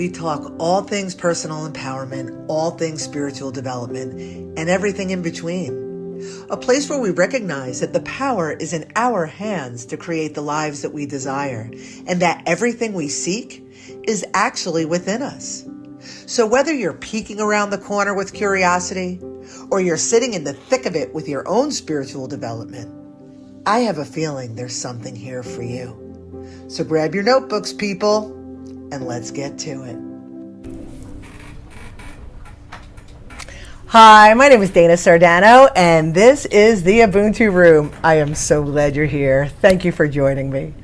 We talk all things personal empowerment, all things spiritual development, and everything in between. A place where we recognize that the power is in our hands to create the lives that we desire, and that everything we seek is actually within us. So whether you're peeking around the corner with curiosity, or you're sitting in the thick of it with your own spiritual development, I have a feeling there's something here for you. So grab your notebooks, people, and let's get to it. Hi, my name is Dana Sardano, and this is the Ubuntu Room. I am so glad you're here. Thank you for joining me.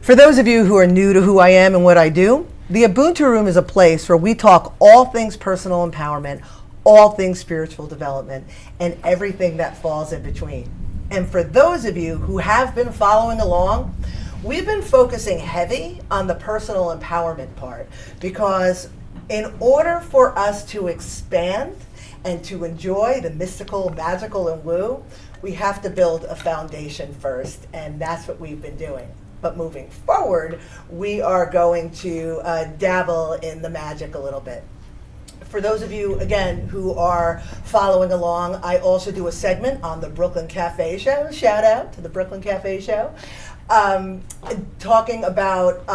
For those of you who are new to who I am and what I do, the Ubuntu Room is a place where we talk all things personal empowerment, all things spiritual development, and everything that falls in between. And for those of you who have been following along, we've been focusing heavy on the personal empowerment part, because in order for us to expand and to enjoy the mystical, magical, and woo, we have to build a foundation first, and that's what we've been doing. But moving forward, we are going to dabble in the magic a little bit. For those of you, again, who are following along, I also do a segment on the Brooklyn Cafe Show. Shout out to the Brooklyn Cafe Show. Talking about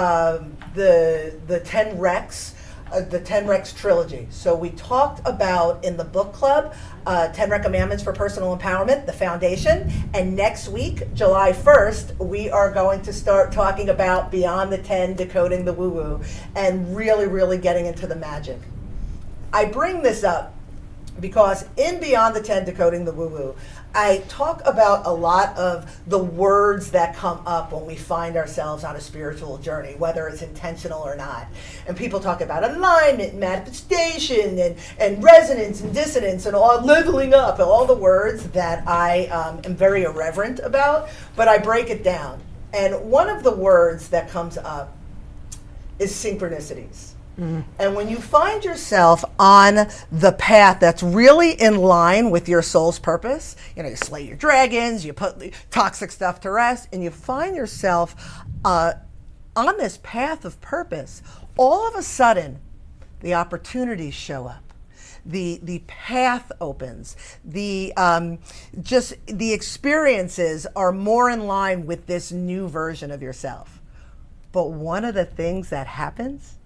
the 10 Recs, the 10 Recs trilogy. So we talked about in the book club, 10 Recommandments for Personal Empowerment, the foundation. And next week, July 1st, we are going to start talking about Beyond the 10, Decoding the Woo-Woo, and really, really getting into the magic. I bring this up because in Beyond the 10, Decoding the Woo-Woo, I talk about a lot of the words that come up when we find ourselves on a spiritual journey, whether it's intentional or not. And people talk about alignment, manifestation, and resonance and dissonance and all leveling up, and all the words that I am very irreverent about, but I break it down. And one of the words that comes up is synchronicities. And when you find yourself on the path that's really in line with your soul's purpose, you know, you slay your dragons, you put the toxic stuff to rest, and you find yourself on this path of purpose, all of a sudden, the opportunities show up. The path opens. The experiences are more in line with this new version of yourself. But one of the things that happens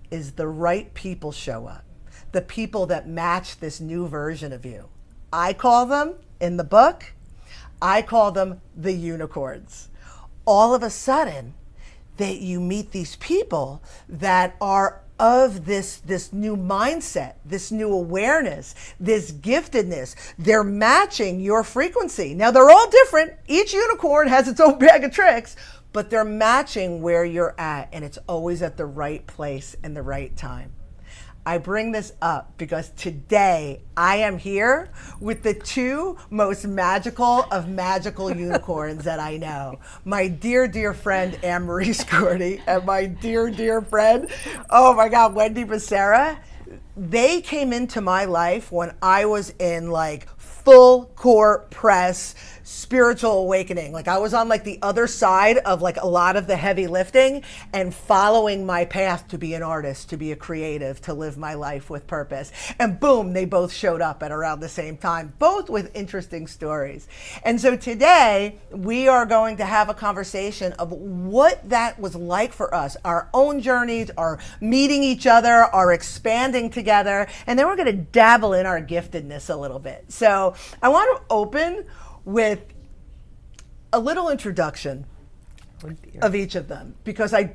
is the right people show up, the people that match this new version of you. I call them, in the book, I call them the unicorns. All of a sudden, that you meet these people that are of this new mindset, this new awareness, this giftedness. They're matching your frequency. Now, they're all different. Each unicorn has its own bag of tricks, but they're matching where you're at, and it's always at the right place and the right time. I bring this up because today I am here with the two most magical of magical unicorns that I know. My dear, dear friend, Anne-Marie Skordy, and my dear, dear friend, oh my God, Wendy Becerra. They came into my life when I was in like full court press spiritual awakening. Like I was on like the other side of like a lot of the heavy lifting and following my path to be an artist, to be a creative, to live my life with purpose. And boom, they both showed up at around the same time, both with interesting stories. And so today we are going to have a conversation of what that was like for us, our own journeys, our meeting each other, our expanding together, and then we're going to dabble in our giftedness a little bit. So I want to open with a little introduction of each of them, because I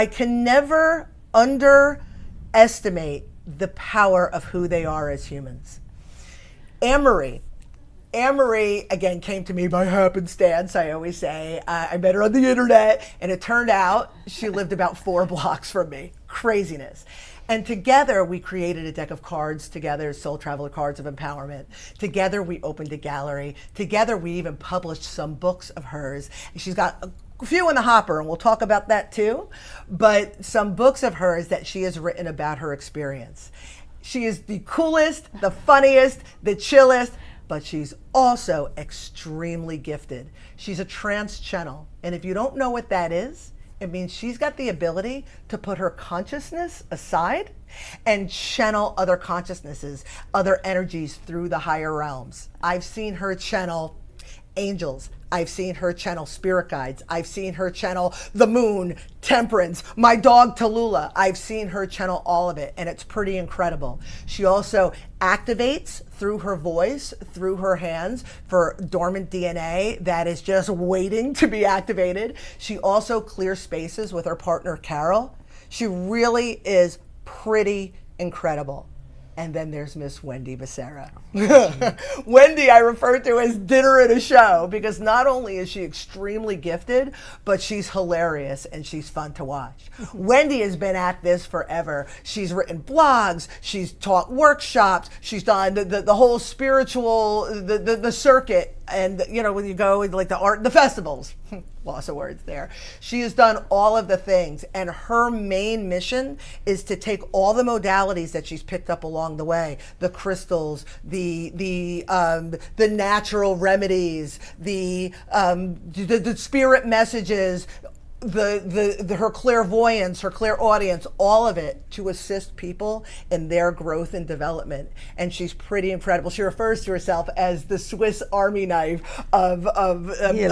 can never underestimate the power of who they are as humans. Anne-Marie, again, came to me by happenstance, I always say. I met her on the internet, and it turned out she lived about 4 blocks from me. Craziness. And together we created a deck of cards together, Soul Traveler Cards of Empowerment. Together we opened a gallery. Together we even published some books of hers. She's got a few in the hopper, and we'll talk about that too. But some books of hers that she has written about her experience. She is the coolest, the funniest, the chillest, but she's also extremely gifted. She's a trance channel. And if you don't know what that is, It means she's got the ability to put her consciousness aside and channel other consciousnesses, other energies through the higher realms. I've seen her channel angels. I've seen her channel spirit guides. I've seen her channel the moon, temperance, my dog Tallulah. I've seen her channel all of it, and it's pretty incredible. She also activates through her voice, through her hands, for dormant DNA that is just waiting to be activated. She also clears spaces with her partner Carol. She really is pretty incredible. And then there's Miss Wendy Becerra. Wendy I refer to as dinner at a show, because not only is she extremely gifted, but she's hilarious and she's fun to watch. Wendy has been at this forever. She's written blogs, she's taught workshops, she's done the whole spiritual, the circuit, and you know, when you go like the festivals, lots of words there. She has done all of the things, and her main mission is to take all the modalities that she's picked up along the way, the crystals, the natural remedies, the spirit messages, her clairvoyance, her clairaudience, all of it to assist people in their growth and development. And she's pretty incredible. She refers to herself as the Swiss Army knife of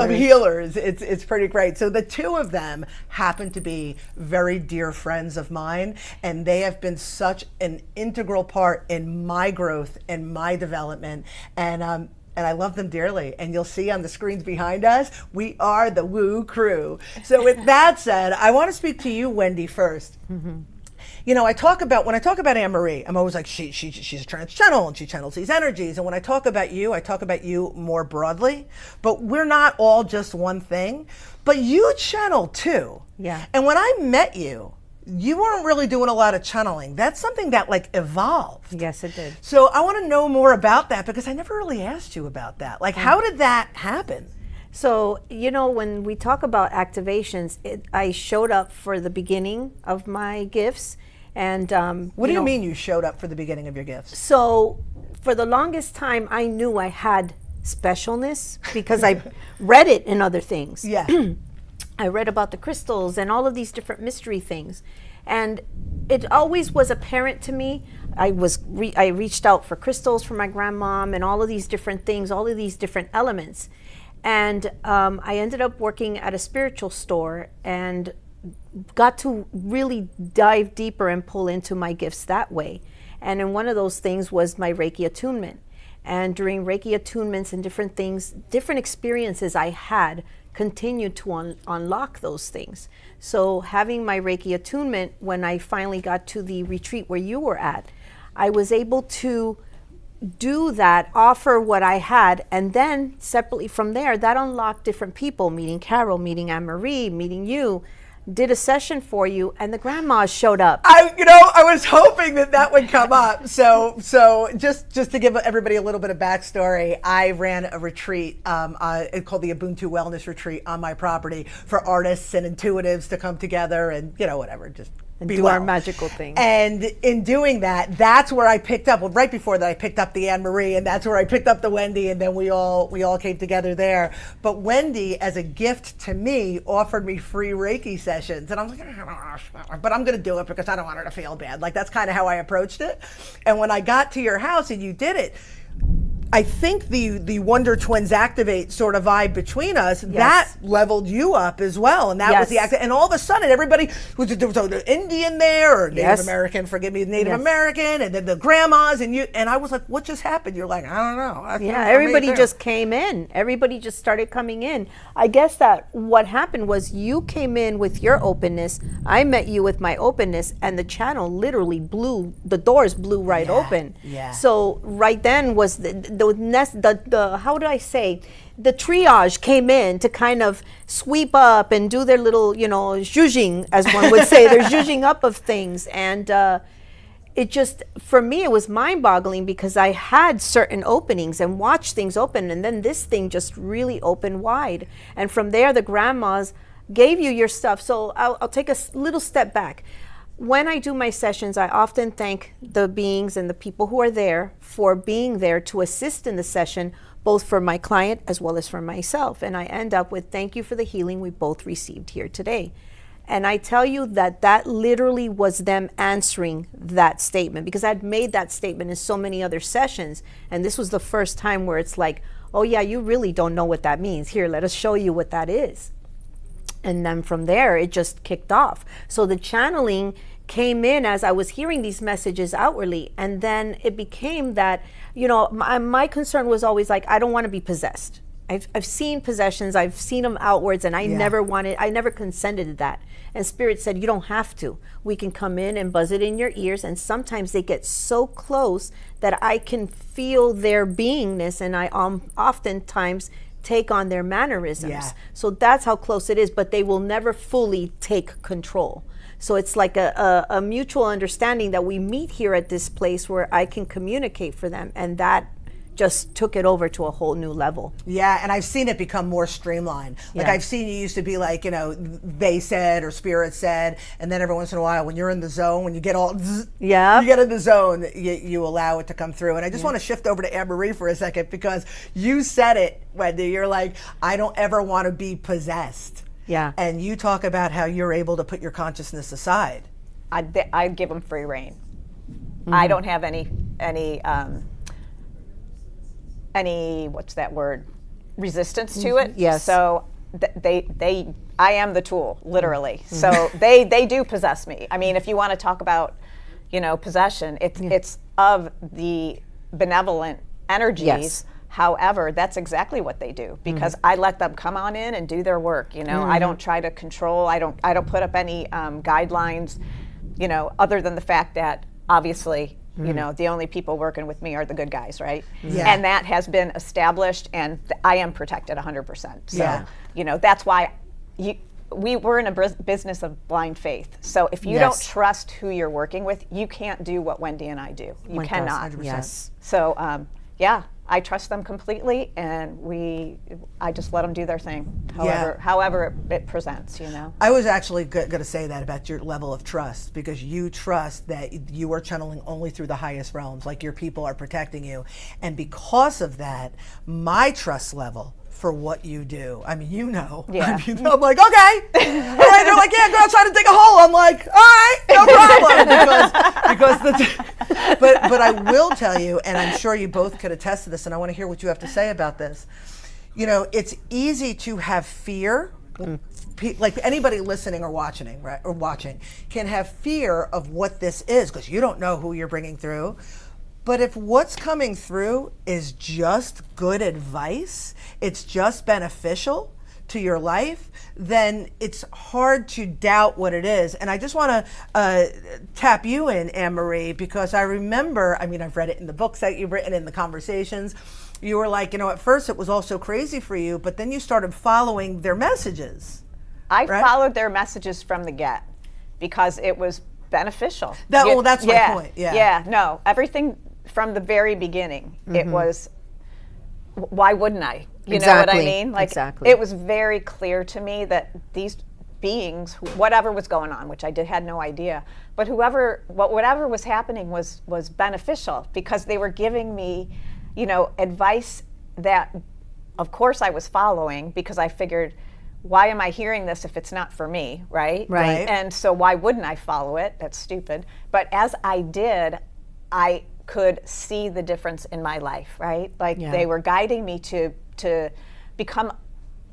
healers. It's pretty great. So the two of them happen to be very dear friends of mine, and they have been such an integral part in my growth and my development. And I love them dearly. And you'll see on the screens behind us, we are the Woo Crew. So with that said, I want to speak to you, Wendy, first. Mm-hmm. You know, when I talk about Anne-Marie, I'm always like, she's a trance channel and she channels these energies. And when I talk about you more broadly. But we're not all just one thing. But you channel too. Yeah. And when I met you, you weren't really doing a lot of channeling. That's something that like evolved. Yes, it did. So I want to know more about that, because I never really asked you about that. Like, how did that happen? So, you know, when we talk about activations, I showed up for the beginning of my gifts. And what do you mean you showed up for the beginning of your gifts? So for the longest time, I knew I had specialness because I read it in other things. Yeah. I read about the crystals and all of these different mystery things. And it always was apparent to me. I reached out for crystals for my grandmom and all of these different things, all of these different elements. And I ended up working at a spiritual store and got to really dive deeper and pull into my gifts that way. And in one of those things was my Reiki attunement. And during Reiki attunements and different things, different experiences I had continued to unlock those things. So having my Reiki attunement, when I finally got to the retreat where you were at, I was able to do that, offer what I had, and then separately from there, that unlocked different people, meeting Carol, meeting Anne-Marie, meeting you, did a session for you, and the grandmas showed up. I was hoping that would come up. So just to give everybody a little bit of backstory, I ran a retreat called the Ubuntu Wellness Retreat on my property for artists and intuitives to come together and whatever, just and do our magical thing. And in doing that, that's where I picked up. Well, right before that, I picked up the Anne-Marie, and that's where I picked up the Wendy, and then we all came together there. But Wendy, as a gift to me, offered me free Reiki sessions, and I'm like, but I'm going to do it because I don't want her to feel bad. Like, that's kind of how I approached it. And when I got to your house and you did it, I think the Wonder Twins Activate sort of vibe between us, yes, that leveled you up as well. And that yes, was the and all of a sudden everybody was the Indian there, or Native yes, American, forgive me, Native yes, American, and then the grandmas and you, and I was like, what just happened? You're like, I don't know. Yeah, everybody just came in. Everybody just started coming in. I guess that what happened was you came in with your openness. I met you with my openness, and the channel literally the doors blew right open. Yeah. So right then was the how do I say, the triage came in to kind of sweep up and do their little, zhuzhing, as one would say, their zhuzhing up of things. And it just, for me, it was mind-boggling because I had certain openings and watched things open, and then this thing just really opened wide. And from there, the grandmas gave you your stuff. So I'll take a little step back. When I do my sessions, I often thank the beings and the people who are there for being there to assist in the session, both for my client as well as for myself. And I end up with, thank you for the healing we both received here today. And I tell you that literally was them answering that statement, because I'd made that statement in so many other sessions. And this was the first time where it's like, oh yeah, you really don't know what that means. Here, let us show you what that is. And then from there, it just kicked off. So the channeling came in as I was hearing these messages outwardly. And then it became that, my concern was always like, I don't want to be possessed. I've seen possessions, I've seen them outwards, and I never consented to that. And Spirit said, you don't have to. We can come in and buzz it in your ears, and sometimes they get so close that I can feel their beingness, and I oftentimes take on their mannerisms. Yeah. So that's how close it is, but they will never fully take control. So it's like a mutual understanding that we meet here at this place where I can communicate for them, and that just took it over to a whole new level. Yeah, and I've seen it become more streamlined. Like I've seen you used to be like, they said or Spirit said, and then every once in a while when you're in the zone, when you get all you get in the zone, you allow it to come through. And I just want to shift over to Anne-Marie for a second, because you said it, Wendy, you're like, I don't ever want to be possessed. Yeah. And you talk about how you're able to put your consciousness aside. I'd give them free reign. I don't have any what's that word, resistance to it. Yes. So I am the tool, literally. So they do possess me. I mean, if you want to talk about possession, it's of the benevolent energies. Yes. However, that's exactly what they do, because I let them come on in and do their work. I don't try to control. I don't put up any guidelines, other than the fact that obviously the only people working with me are the good guys, right? Yeah. And that has been established, and I am protected 100%. So, that's why we're in a business of blind faith. So if you don't trust who you're working with, you can't do what Wendy and I do. You cannot. 100%. Yes. So, I trust them completely, and I just let them do their thing, however it presents, I was actually going to say that about your level of trust, because you trust that you are channeling only through the highest realms, like your people are protecting you. And because of that, my trust level for what you do, I'm like, okay. All right, they're like, go outside and dig a hole. I'm like, all right, no problem. But I will tell you, and I'm sure you both could attest to this, and I want to hear what you have to say about this. It's easy to have fear. Like anybody listening or watching, right, can have fear of what this is, because you don't know who you're bringing through. But if what's coming through is just good advice, it's just beneficial to your life, then it's hard to doubt what it is. And I just want to tap you in, Anne-Marie, because I remember, I've read it in the books that you've written, in the conversations. You were like, at first it was all so crazy for you, but then you started following their messages. I followed their messages from the get, because it was beneficial. That's my point. Yeah, no, everything from the very beginning, it was, why wouldn't I? You know what I mean? Like, exactly. It was very clear to me that these beings, whatever was going on, which I had no idea, but whatever was happening was beneficial, because they were giving me, advice that, of course, I was following, because I figured, why am I hearing this if it's not for me, right? Right. And so why wouldn't I follow it? That's stupid. But as I did, I could see the difference in my life, right? Like they were guiding me to become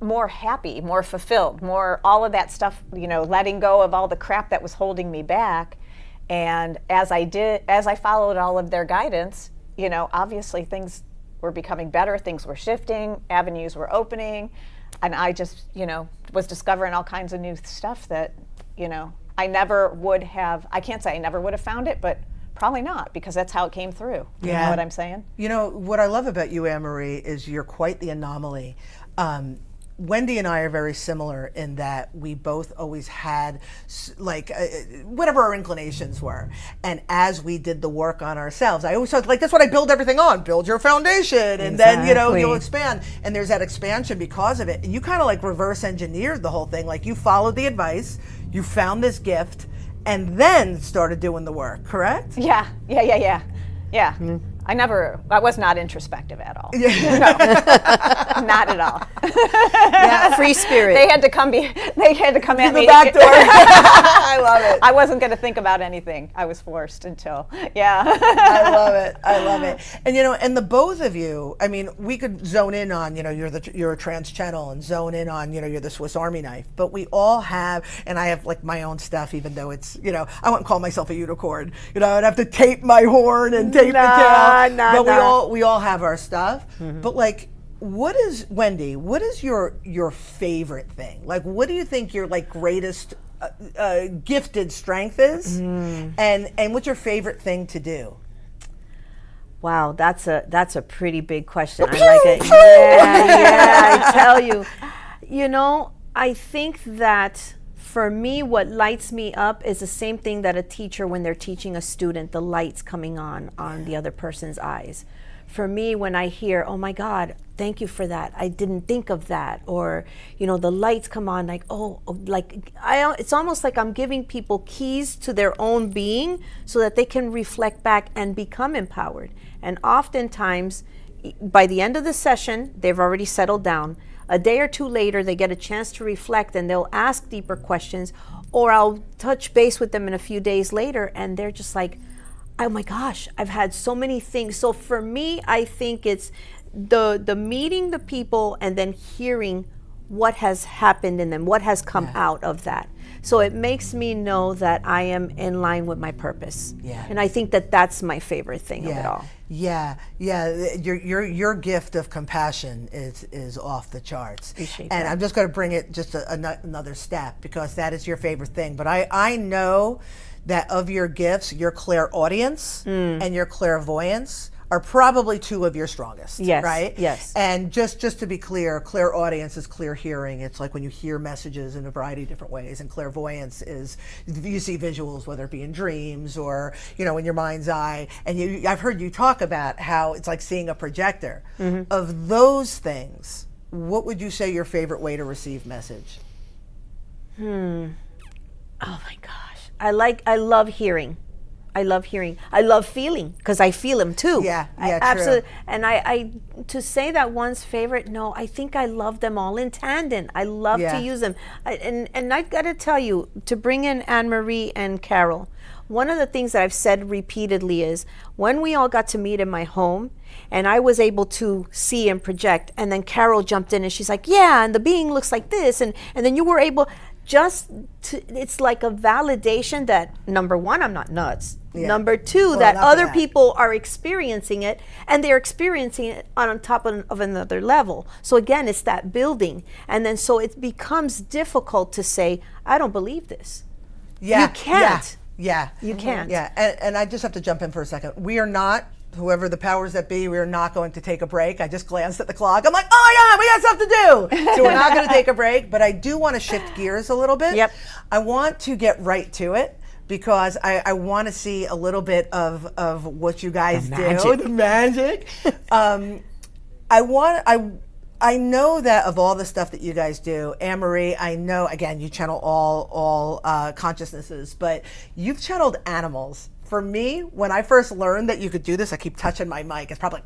more happy, more fulfilled, more all of that stuff, letting go of all the crap that was holding me back. And as I followed all of their guidance, obviously things were becoming better, things were shifting, avenues were opening, and I just, was discovering all kinds of new stuff that, I never would have, I can't say I never would have found it, but probably not, because that's how it came through. You know what I'm saying? What I love about you, Anne-Marie, is you're quite the anomaly. Wendy and I are very similar in that we both always had whatever our inclinations were. And as we did the work on ourselves, I always thought, that's what I build everything on, build your foundation. And then, you'll expand. And there's that expansion because of it. And you kind of reverse engineered the whole thing. You followed the advice, you found this gift, and then started doing the work, correct? Yeah. I was not introspective at all. No, not at all. Yeah, free spirit. They had to come at me. The back door. I love it. I wasn't going to think about anything. I was forced until, I love it. I love it. And and the both of you, I mean, we could zone in on, you're a trans channel, and zone in on, you're the Swiss Army knife. But we all have, and I have like my own stuff, even though it's, I wouldn't call myself a unicorn. I'd have to tape my horn and tape the tail. But we all have our stuff. But like, Wendy, what is your favorite thing? Like, what do you think your like greatest gifted strength is? And what's your favorite thing to do? Wow, that's a pretty big question. I like it. Yeah, I tell you. I think that for me, what lights me up is the same thing that a teacher, when they're teaching a student, the lights coming on the other person's eyes. For me, when I hear, oh my God, thank you for that, I didn't think of that, or the lights come on, like, it's almost like I'm giving people keys to their own being so that they can reflect back and become empowered. And oftentimes, by the end of the session, they've already settled down. A day or two later, they get a chance to reflect, and they'll ask deeper questions, or I'll touch base with them in a few days later, and they're just like, oh my gosh, I've had so many things. So for me, I think it's the meeting the people and then hearing what has happened in them, what has come out of that. So it makes me know that I am in line with my purpose. And I think that that's my favorite thing of it all. Your gift of compassion is off the charts. Appreciate and that. I'm just going to bring it just another step, because that is your favorite thing. But I know that of your gifts, your clairaudience and your clairvoyance are probably two of your strongest. Yes. Right? Yes. And just to be clear, clairaudience is clear hearing. It's like when you hear messages in a variety of different ways. And clairvoyance is you see visuals, whether it be in dreams or, in your mind's eye. And I've heard you talk about how it's like seeing a projector. Of those things, what would you say your favorite way to receive message? Oh my gosh. I love hearing. I love hearing. I love feeling, because I feel them too. Absolutely. True. And I to say that one's favorite, no, I think I love them all in tandem. I love to use them. And I got to tell you, to bring in Anne Marie and Carol, one of the things that I've said repeatedly is, when we all got to meet in my home, and I was able to see and project, and then Carol jumped in and she's like, yeah, and the being looks like this, and then you were able. It's like a validation that, number one, I'm not nuts. Number two, that other people are experiencing it, and they're experiencing it on top of another level. So again, it's that building. And then so it becomes difficult to say, I don't believe this. You can't. You can't. And I just have to jump in for a second. We are not, whoever the powers that be, we are not going to take a break. I just glanced at the clock. I'm like, oh my God, we got stuff to do. So we're not going to take a break, but I do want to shift gears a little bit. I want to get right to it, because I want to see a little bit of what you guys do. The magic. I know that of all the stuff that you guys do, Anne-Marie, I know, again, you channel all consciousnesses, but you've channeled animals. For me, when I first learned that you could do this, I keep touching my mic. It's probably,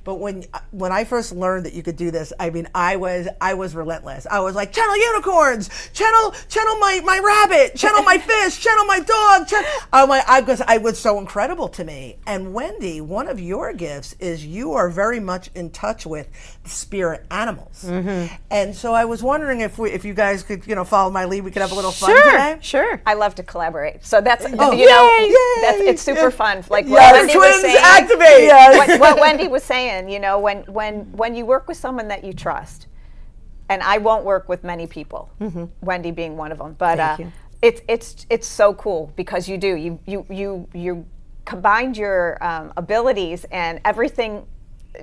but when I first learned that you could do this, I mean, I was relentless. I was like, channel unicorns, channel my rabbit, channel my fish, channel my dog. It was so incredible to me. And Wendy, one of your gifts is you are very much in touch with spirit animals. And so I was wondering if you guys could, follow my lead. We could have a little fun today. Sure. I love to collaborate. So that's, it's super fun. Like what Wendy twins was saying, activate. what Wendy was saying, when you work with someone that you trust, and I won't work with many people, Wendy being one of them, but it's so cool, because you combined your abilities, and everything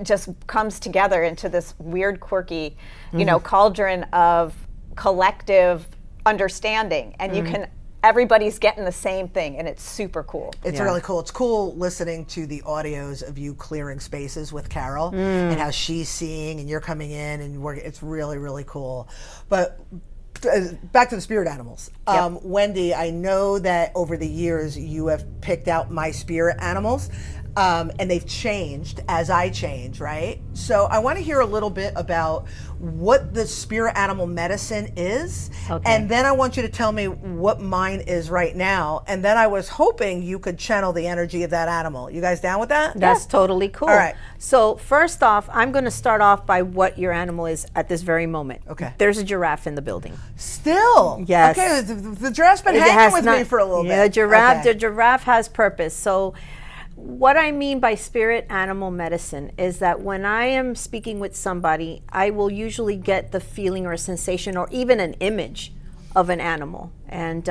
just comes together into this weird, quirky, cauldron of collective understanding, and you can. Everybody's getting the same thing, and it's super cool. It's really cool. It's cool listening to the audios of you clearing spaces with Carol and how she's seeing and you're coming in and it's really, really cool. But back to the spirit animals. Wendy, I know that over the years you have picked out my spirit animals. and they've changed as I change, right? So I want to hear a little bit about what the spirit animal medicine is, and then I want you to tell me what mine is right now, and then I was hoping you could channel the energy of that animal. You guys down with that? That's totally cool. All right. So first off, I'm going to start off by what your animal is at this very moment. Okay. There's a giraffe in the building. Still? Yes. Okay, the giraffe's been hanging with me for a little bit. The giraffe has purpose. So what I mean by spirit animal medicine is that when I am speaking with somebody, I will usually get the feeling or a sensation or even an image of an animal. And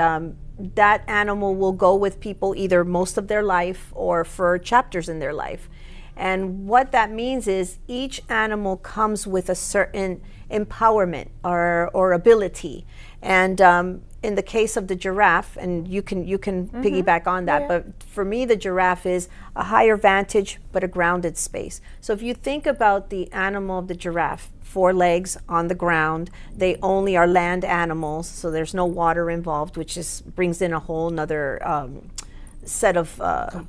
that animal will go with people either most of their life or for chapters in their life. And what that means is each animal comes with a certain empowerment or ability. And in the case of the giraffe, and you can piggyback on that, but for me the giraffe is a higher vantage but a grounded space. So if you think about the animal of the giraffe, 4 legs on the ground, they only are land animals, so there's no water involved, which brings in a whole nother set of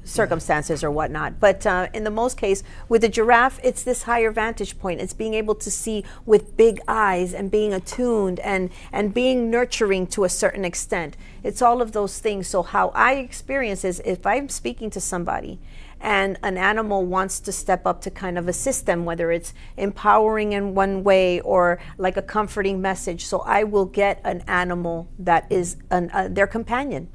circumstances or whatnot. But in the most case, with the giraffe, it's this higher vantage point. It's being able to see with big eyes and being attuned and being nurturing to a certain extent. It's all of those things. So how I experience is if I'm speaking to somebody and an animal wants to step up to kind of assist them, whether it's empowering in one way or like a comforting message. So I will get an animal that is their companion.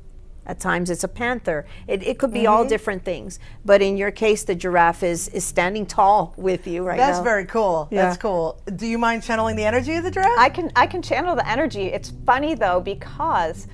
At times it's a panther. It could be all different things. But in your case, the giraffe is standing tall with you right now. That's very cool. Yeah. That's cool. Do you mind channeling the energy of the giraffe? I can channel the energy. It's funny though, because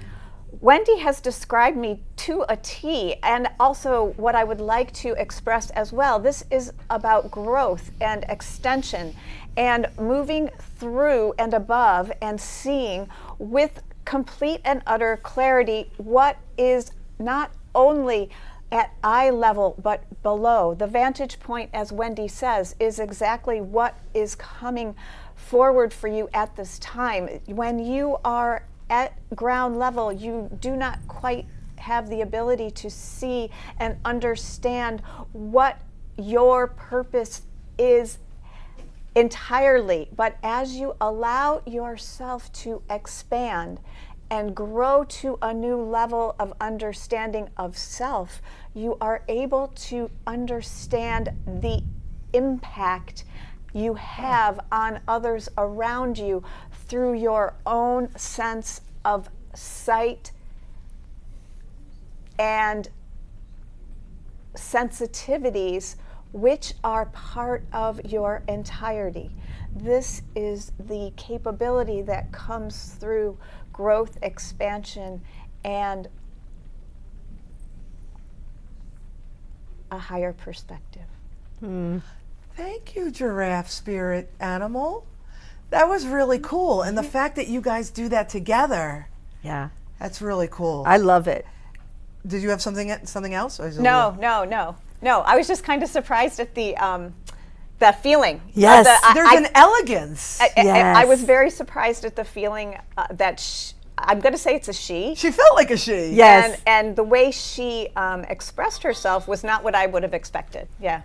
Wendy has described me to a T, and also what I would like to express as well. This is about growth and extension and moving through and above and seeing with complete and utter clarity what is not only at eye level but below. The vantage point, as Wendy says, is exactly what is coming forward for you at this time. When you are at ground level, you do not quite have the ability to see and understand what your purpose is entirely. But as you allow yourself to expand and grow to a new level of understanding of self, you are able to understand the impact you have on others around you through your own sense of sight and sensitivities, which are part of your entirety. This is the capability that comes through growth, expansion, and a higher perspective. Thank you, giraffe spirit animal. That was really cool. And the fact that you guys do that together. Yeah. That's really cool. I love it. Did you have something else? Or is it No. I was just kind of surprised at the feeling. Yes. There's an elegance. I was very surprised at the feeling that I'm going to say it's a she. She felt like a she. Yes. And the way she expressed herself was not what I would have expected. Yeah.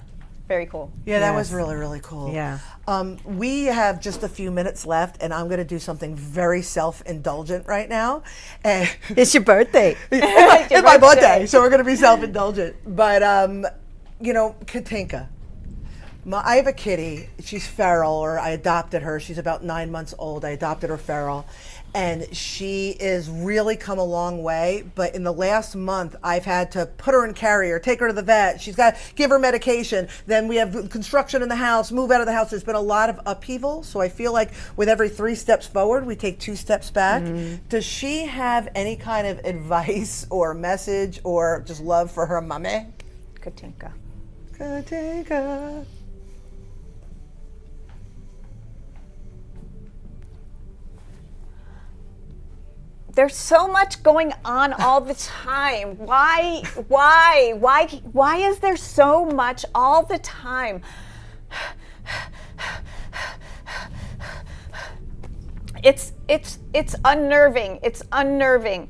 Very cool. Yeah, that was really, really cool. Yeah. We have just a few minutes left, and I'm going to do something very self-indulgent right now. It's your birthday. It's my birthday, so we're going to be self-indulgent. But, Katinka, I have a kitty. She's feral, or I adopted her. She's about 9 months old. I adopted her feral. And she is really come a long way, but in the last month, I've had to put her in carrier, take her to the vet. She's got to give her medication. Then we have construction in the house, move out of the house. There's been a lot of upheaval. So I feel like with every 3 steps forward, we take 2 steps back. Does she have any kind of advice or message or just love for her mommy? Katinka. Katinka. There's so much going on all the time. Why is there so much all the time? It's unnerving. It's unnerving.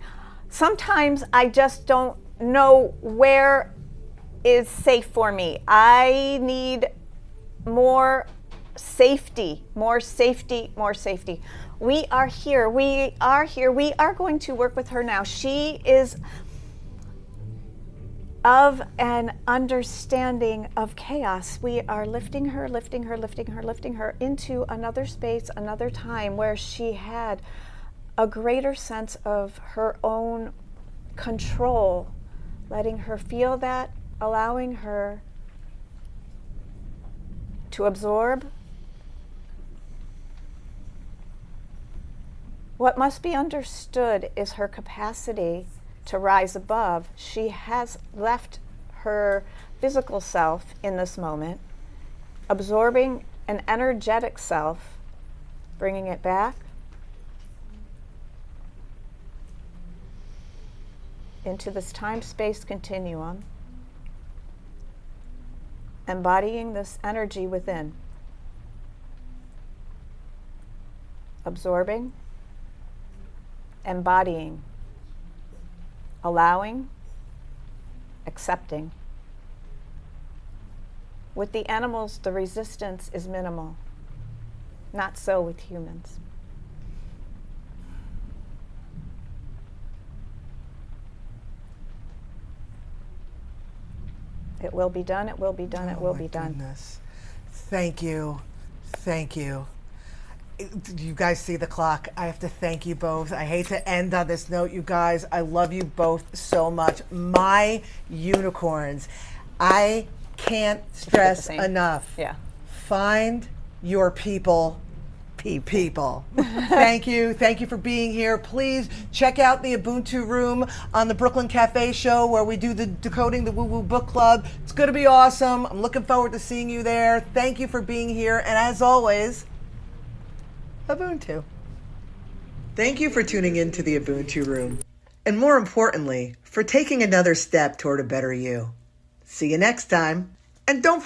Sometimes I just don't know where is safe for me. I need more safety, more safety, more safety. We are here. We are here. We are going to work with her now. She is of an understanding of chaos. We are lifting her, lifting her, lifting her, lifting her into another space, another time where she had a greater sense of her own control, letting her feel that, allowing her to absorb. What must be understood is her capacity to rise above. She has left her physical self in this moment, absorbing an energetic self, bringing it back into this time-space continuum, embodying this energy within, absorbing, embodying, allowing, accepting. With the animals, the resistance is minimal. Not so with humans. It will be done, it will be done, it will be done. Goodness. Thank you. Thank you. You guys see the clock. I have to thank you both. I hate to end on this note, you guys. I love you both so much. My unicorns. I can't stress enough. Yeah. Find your people. People. Thank you. Thank you for being here. Please check out the Ubuntu Room on the Brooklyn Cafe show where we do the Decoding the Woo Woo Book Club. It's going to be awesome. I'm looking forward to seeing you there. Thank you for being here. And as always, Ubuntu. Thank you for tuning in to the Ubuntu Room. And more importantly, for taking another step toward a better you. See you next time. And don't forget